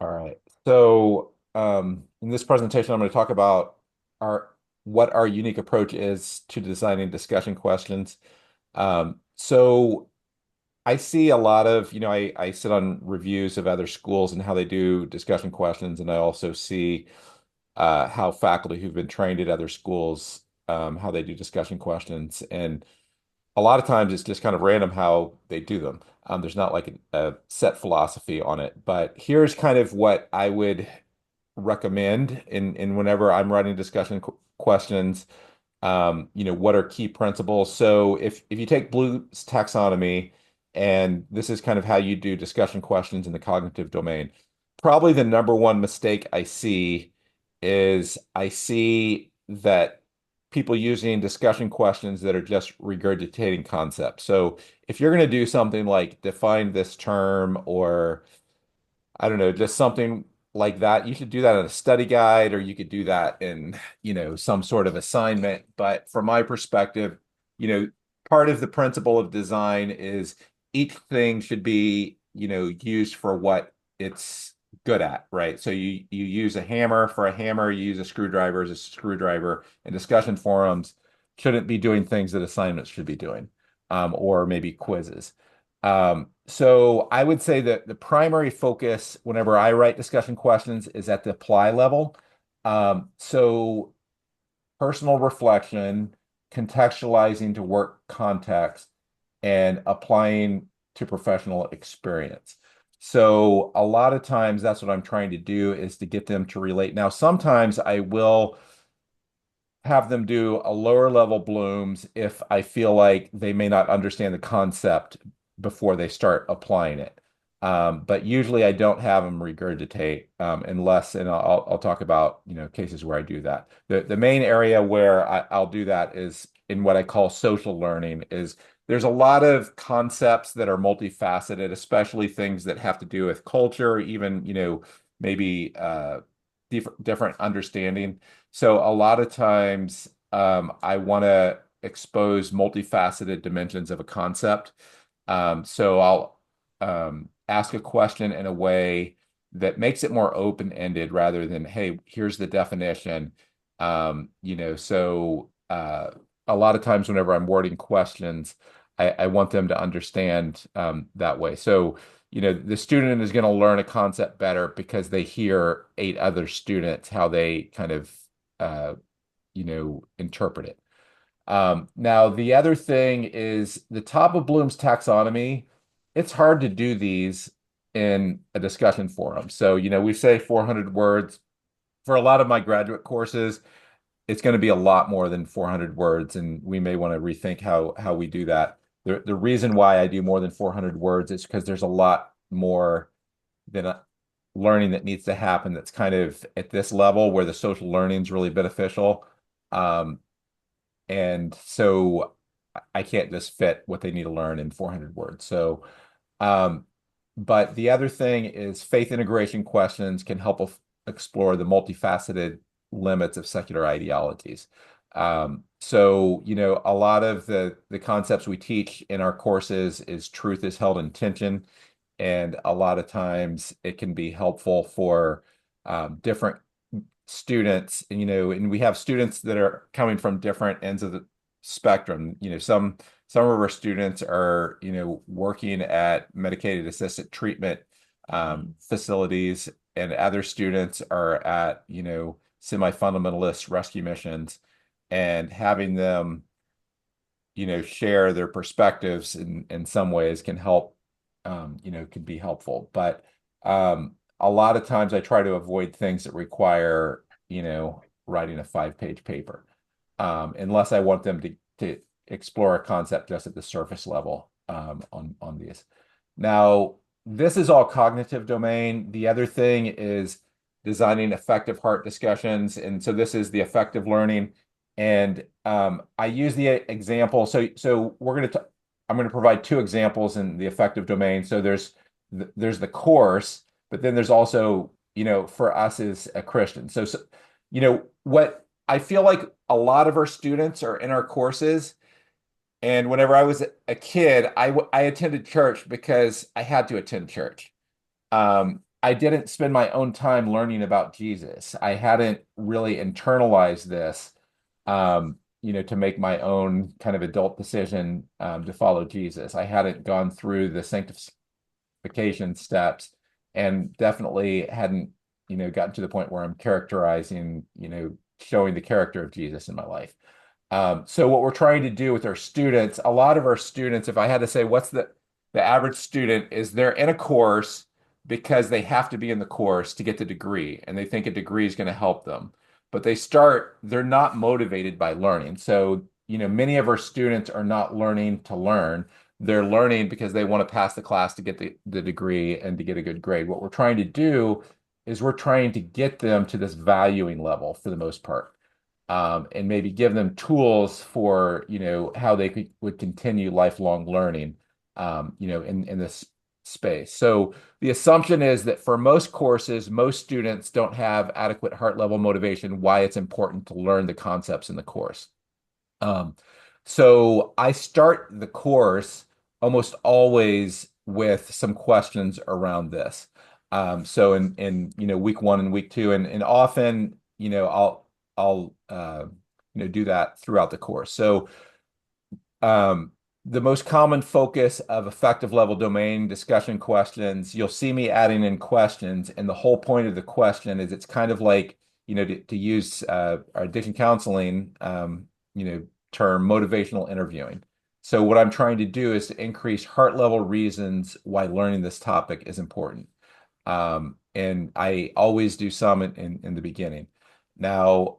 All right. So, in this presentation, I'm going to talk about our what our unique approach is to designing discussion questions. So I see a lot of, I sit on reviews of other schools and how they do discussion questions, and I also see how faculty who've been trained at other schools, how they do discussion questions. And a lot of times it's just kind of random how they do them. There's not like a set philosophy on it, but here's kind of what I would recommend in whenever I'm writing discussion questions. What are key principles? So if you take Bloom's taxonomy, and this is kind of how you do discussion questions in the cognitive domain, probably the number one mistake I see is I see that people using discussion questions that are just regurgitating concepts. So if you're going to do something like define this term, or I don't know, just something like that, you should do that in a study guide, or you could do that in, some sort of assignment. But from my perspective, you know, part of the principle of design is each thing should be, used for what it's good at, right? So you use a hammer for a hammer, you use a screwdriver as a screwdriver, and discussion forums shouldn't be doing things that assignments should be doing, or maybe quizzes. So I would say that the primary focus whenever I write discussion questions is at the apply level. So personal reflection, contextualizing to work context, and applying to professional experience. So a lot of times that's what I'm trying to do, is to get them to relate. Now, sometimes I will have them do a lower level blooms if I feel like they may not understand the concept before they start applying it. But usually I don't have them regurgitate, unless, and I'll talk about, cases where I do that. The main area where I'll do that is in what I call social learning. Is there's a lot of concepts that are multifaceted, especially things that have to do with culture, even, maybe different understanding. So a lot of times, I want to expose multifaceted dimensions of a concept. So I'll ask a question in a way that makes it more open-ended rather than, hey, here's the definition. A lot of times whenever I'm wording questions, I want them to understand that way. So, the student is going to learn a concept better because they hear eight other students how they kind of uh, interpret it. Now, the other thing is the top of Bloom's taxonomy. It's hard to do these in a discussion forum. So, we say 400 words. For a lot of my graduate courses, it's going to be a lot more than 400 words, and we may want to rethink how we do that. The reason why I do more than 400 words is because there's a lot more than learning that needs to happen that's kind of at this level where the social learning is really beneficial. Um, and so I can't just fit what they need to learn in 400 words. So, um, but the other thing is faith integration questions can help explore the multifaceted limits of secular ideologies. So, a lot of the concepts we teach in our courses is truth is held in tension. And a lot of times it can be helpful for different students, and we have students that are coming from different ends of the spectrum. Some of our students are, working at medicated assisted treatment facilities, and other students are at, semi-fundamentalist rescue missions, and having them, share their perspectives in some ways can help, can be helpful. But a lot of times I try to avoid things that require, writing a 5-page paper, unless I want them to explore a concept just at the surface level, on these. Now, this is all cognitive domain. The other thing is designing effective heart discussions. And so this is the effective learning. And I use the example. So I'm going to provide two examples in the effective domain. So there's the course, but then there's also, for us as a Christian. So, what I feel like a lot of our students are in our courses. And whenever I was a kid, I attended church because I had to attend church. I didn't spend my own time learning about Jesus. I hadn't really internalized this, to make my own kind of adult decision, to follow Jesus. I hadn't gone through the sanctification steps and definitely hadn't, gotten to the point where I'm characterizing, showing the character of Jesus in my life. So what we're trying to do with our students, a lot of our students, if I had to say what's the average student is they're in a course because they have to be in the course to get the degree and they think a degree is going to help them. But they're not motivated by learning. So, many of our students are not learning to learn. They're learning because they want to pass the class to get the degree and to get a good grade. What we're trying to do is we're trying to get them to this valuing level for the most part, and maybe give them tools for, how they would continue lifelong learning, in this space. So the assumption is that for most courses, most students don't have adequate heart level motivation, why it's important to learn the concepts in the course. Um, so I start the course almost always with some questions around this. So in week one and week two, and often, I'll do that throughout the course. So um, the most common focus of effective level domain discussion questions, you'll see me adding in questions, and the whole point of the question is it's kind of like, to use our addiction counseling, term, motivational interviewing. So what I'm trying to do is to increase heart level reasons why learning this topic is important. And I always do some in the beginning. Now,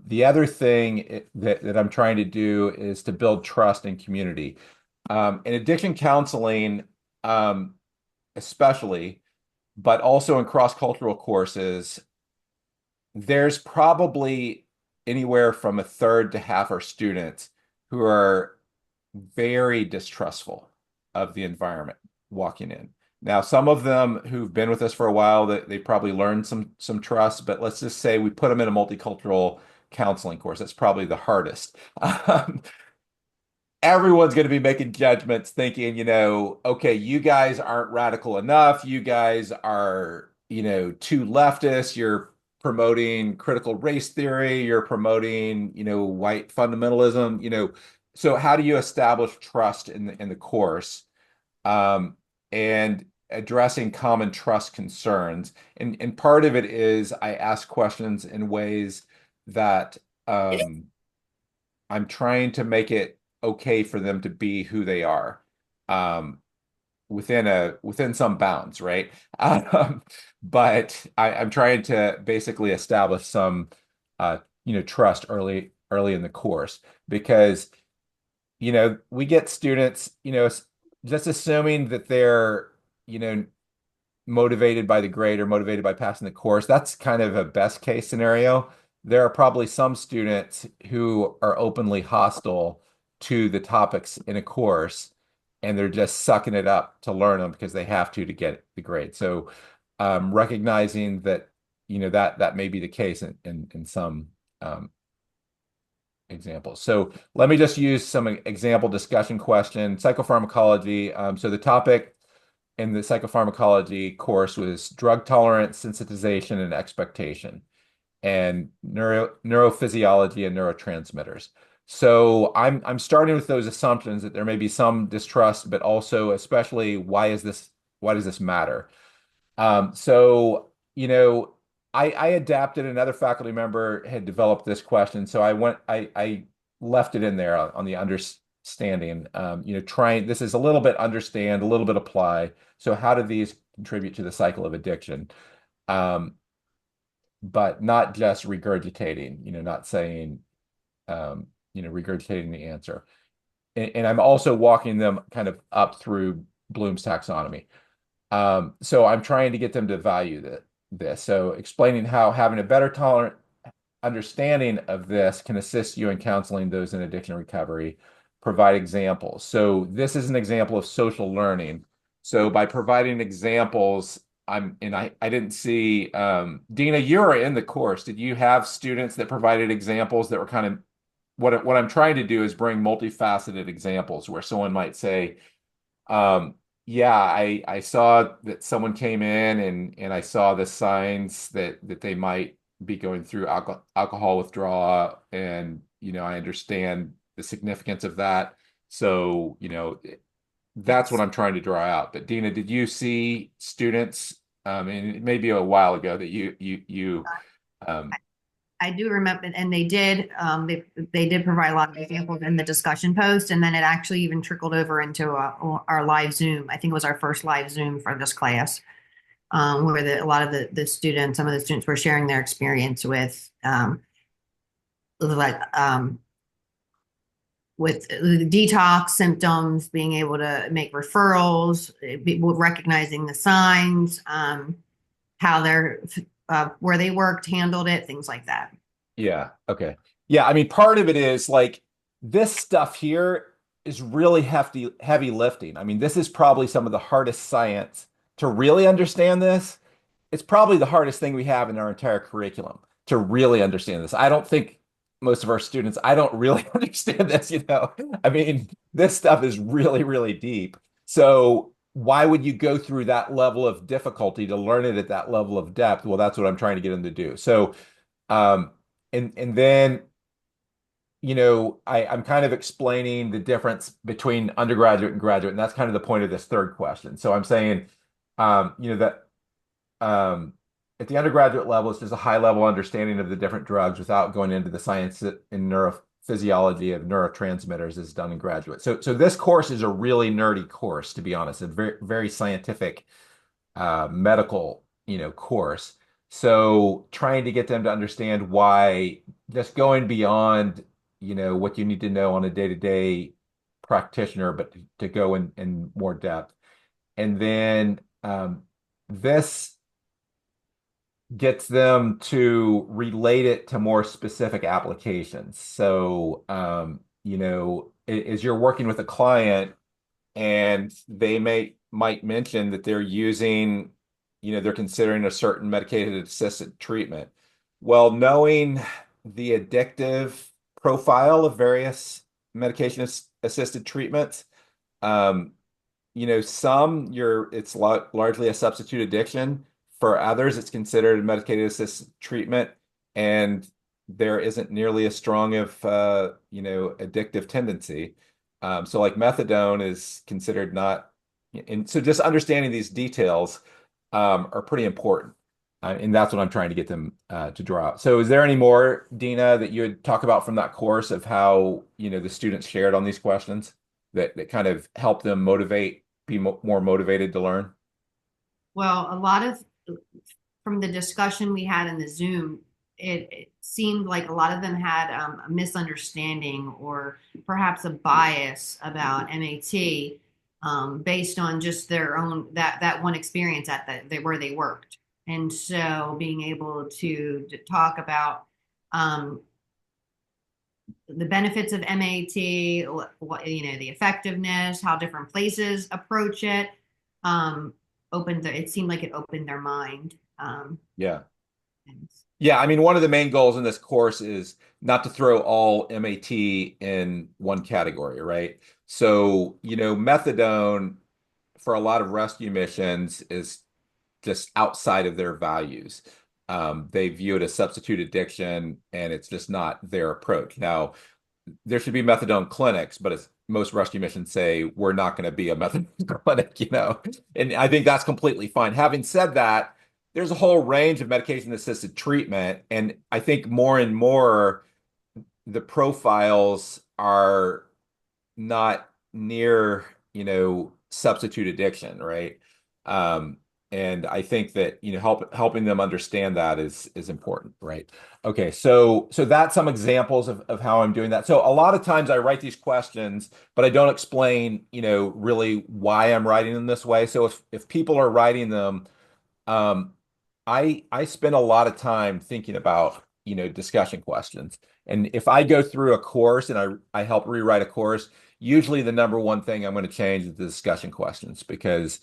the other thing that I'm trying to do is to build trust and community. In addiction counseling, especially, but also in cross-cultural courses, there's probably anywhere from a third to half our students who are very distrustful of the environment walking in. Now, some of them who've been with us for a while, that they probably learned some trust, but let's just say we put them in a multicultural counseling course. That's probably the hardest. Everyone's going to be making judgments thinking, okay, you guys aren't radical enough. You guys are, too leftist. You're promoting critical race theory. You're promoting, white fundamentalism, So how do you establish trust in the course? And addressing common trust concerns. And part of it is I ask questions in ways that, I'm trying to make it okay for them to be who they are, um, within some bounds, right? But I'm trying to basically establish some, trust early in the course because, we get students, just assuming that they're, you know, motivated by the grade or motivated by passing the course. That's kind of a best case scenario. There are probably some students who are openly hostile to the topics in a course, and they're just sucking it up to learn them because they have to get the grade. So, recognizing that, that may be the case in some, examples. So let me just use some example discussion question, psychopharmacology. So the topic in the psychopharmacology course was drug tolerance, sensitization, and expectation, and neurophysiology and neurotransmitters. So I'm starting with those assumptions that there may be some distrust, but also especially why does this matter? So, I adapted, another faculty member had developed this question. So I left it in there on the understanding, trying, this is a little bit understand, a little bit apply. So how do these contribute to the cycle of addiction? Um, but not just regurgitating, not saying, regurgitating the answer. And I'm also walking them kind of up through Bloom's taxonomy. So I'm trying to get them to value this. So explaining how having a better tolerant understanding of this can assist you in counseling those in addiction recovery, provide examples. So this is an example of social learning. So by providing examples, I didn't see, Dina, you were in the course. Did you have students that provided examples that were kind of what I'm trying to do is bring multifaceted examples where someone might say, Yeah, I saw that someone came in and I saw the signs that they might be going through alcohol withdrawal, and I understand the significance of that. So, that's what Yes. I'm trying to draw out. But Dina, did you see students, and it may be a while ago that you um I do remember, and they did provide a lot of examples in the discussion post, and then it actually even trickled over into our live Zoom. I think it was our first live Zoom for this class, where a lot of the students, some of the students were sharing their experience like with the detox symptoms, being able to make referrals, recognizing the signs, how they're where they worked, handled it, things like that. Yeah. Okay. Yeah. I mean, part of it is like this stuff here is really heavy lifting. I mean, this is probably some of the hardest science to really understand this. It's probably the hardest thing we have in our entire curriculum to really understand this. I don't think most of our students, I don't really understand this. I mean, this stuff is really, really deep. So why would you go through that level of difficulty to learn it at that level of depth? Well, that's what I'm trying to get them to do. So, um, and then I'm kind of explaining the difference between undergraduate and graduate, and that's kind of the point of this third question. So I'm saying, that at the undergraduate level, it's just a high level understanding of the different drugs without going into the science and neurophysiology of neurotransmitters is done in graduate. So this course is a really nerdy course, to be honest, a very, very scientific medical, course. So trying to get them to understand why just going beyond, what you need to know on a day-to-day practitioner, but to go in more depth. And then this gets them to relate it to more specific applications. So, as you're working with a client, and they might mention that they're using, they're considering a certain medicated assisted treatment. Well, knowing the addictive profile of various medication assisted treatments, um, some it's largely a substitute addiction. For others, it's considered a medicated assisted treatment, and there isn't nearly as strong of addictive tendency. So like methadone is considered not, and so just understanding these details are pretty important. And that's what I'm trying to get them to draw out. So is there any more, Dina, that you would talk about from that course of how, the students shared on these questions that kind of help them be more motivated to learn? Well, a lot of from the discussion we had in the Zoom, it seemed like a lot of them had a misunderstanding or perhaps a bias about MAT, based on just their own that one experience where they worked, and so being able to talk about um, the benefits of MAT, the effectiveness, how different places approach it, it seemed like it opened their mind. Yeah. And Yeah, I mean, one of the main goals in this course is not to throw all MAT in one category, right? So, methadone for a lot of rescue missions is just outside of their values. They view it as substitute addiction, and it's just not their approach. Now, there should be methadone clinics, but as most rescue missions say, we're not going to be a methadone clinic. And I think that's completely fine. Having said that, there's a whole range of medication assisted treatment, and I think more and more the profiles are not near, substitute addiction, right? Um, and I think that, helping them understand that is important, right? Okay, so that's some examples of how I'm doing that. So a lot of times I write these questions, but I don't explain, really why I'm writing them this way. So if people are writing them, um, I spend a lot of time thinking about, discussion questions. And if I go through a course and I help rewrite a course, usually the number one thing I'm going to change is the discussion questions because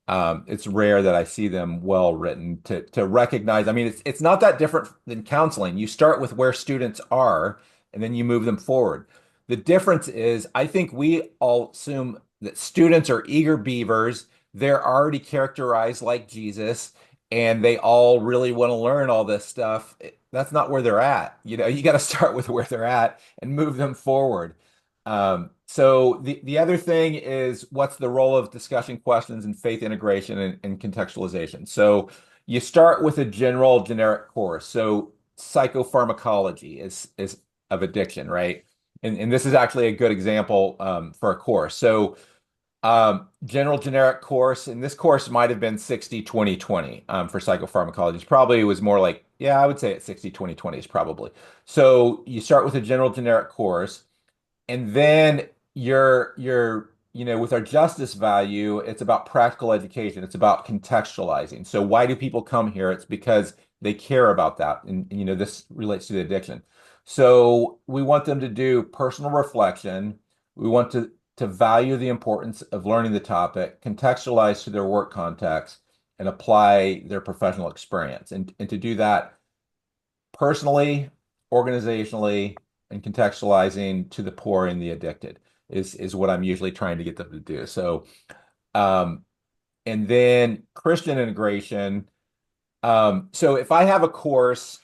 it's rare that I see them well written to recognize. I mean, it's not that different than counseling. You start with where students are and then you move them forward. The difference is I think we all assume that students are eager beavers they're already characterized like Jesus and they all really want to learn all this stuff. That's not where they're at. You got to start with where they're at and move them forward. So the other thing is what's the role of discussion questions and faith integration and contextualization? So you start with a general generic course. So psychopharmacology is of addiction, right? And this is actually a good example for a course. So general generic course, and this course might have been 60-20-20 for psychopharmacology. It's probably it was more like, yeah, I would say it's 60-20-20 is probably. So you start with a general generic course. And then with our justice value, it's about practical education. It's about contextualizing. So why do people come here? It's because they care about that. And this relates to the addiction. So we want them to do personal reflection. We want to value the importance of learning the topic, contextualize to their work context, and apply their professional experience. And to do that personally, organizationally, and contextualizing to the poor and the addicted is what I'm usually trying to get them to do. So, um, and then Christian integration. So if I have a course,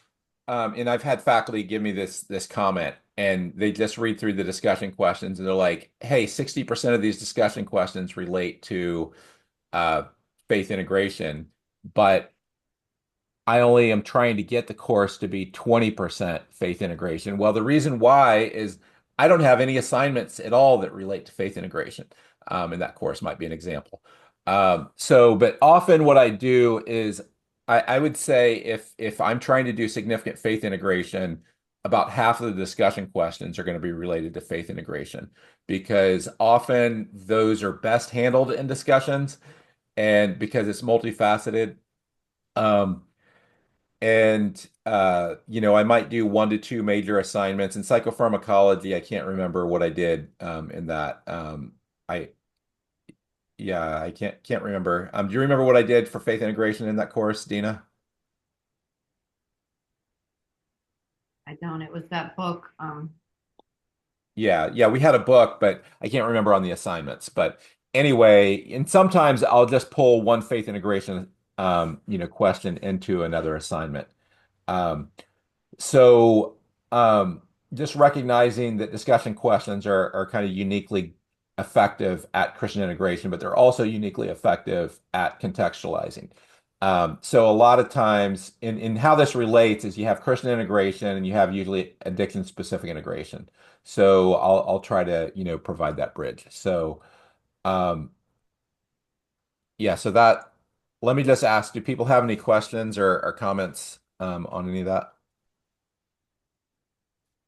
and I've had faculty give me this comment, and they just read through the discussion questions, and they're like, "Hey, 60% of these discussion questions relate to uh, faith integration, but I only am trying to get the course to be 20% faith integration." Well, the reason why is I don't have any assignments at all that relate to faith integration. And that course might be an example. But often what I do is I would say if I'm trying to do significant faith integration, about half of the discussion questions are going to be related to faith integration because often those are best handled in discussions and because it's multifaceted. Um, I might do 1 to 2 major assignments in psychopharmacology. I can't remember what I did in that. I Yeah, I can't remember. Do you remember what I did for faith integration in that course, Dina? I don't. It was that book. Yeah, we had a book, but I can't remember on the assignments. But anyway, and sometimes I'll just pull one faith integration question into another assignment. Um, So, um, just recognizing that discussion questions are kind of uniquely effective at Christian integration, but they're also uniquely effective at contextualizing. So a lot of times in how this relates is you have Christian integration and you have usually addiction specific integration. So I'll try to, provide that bridge. So um, yeah, so that let me just ask, do people have any questions or comments on any of that?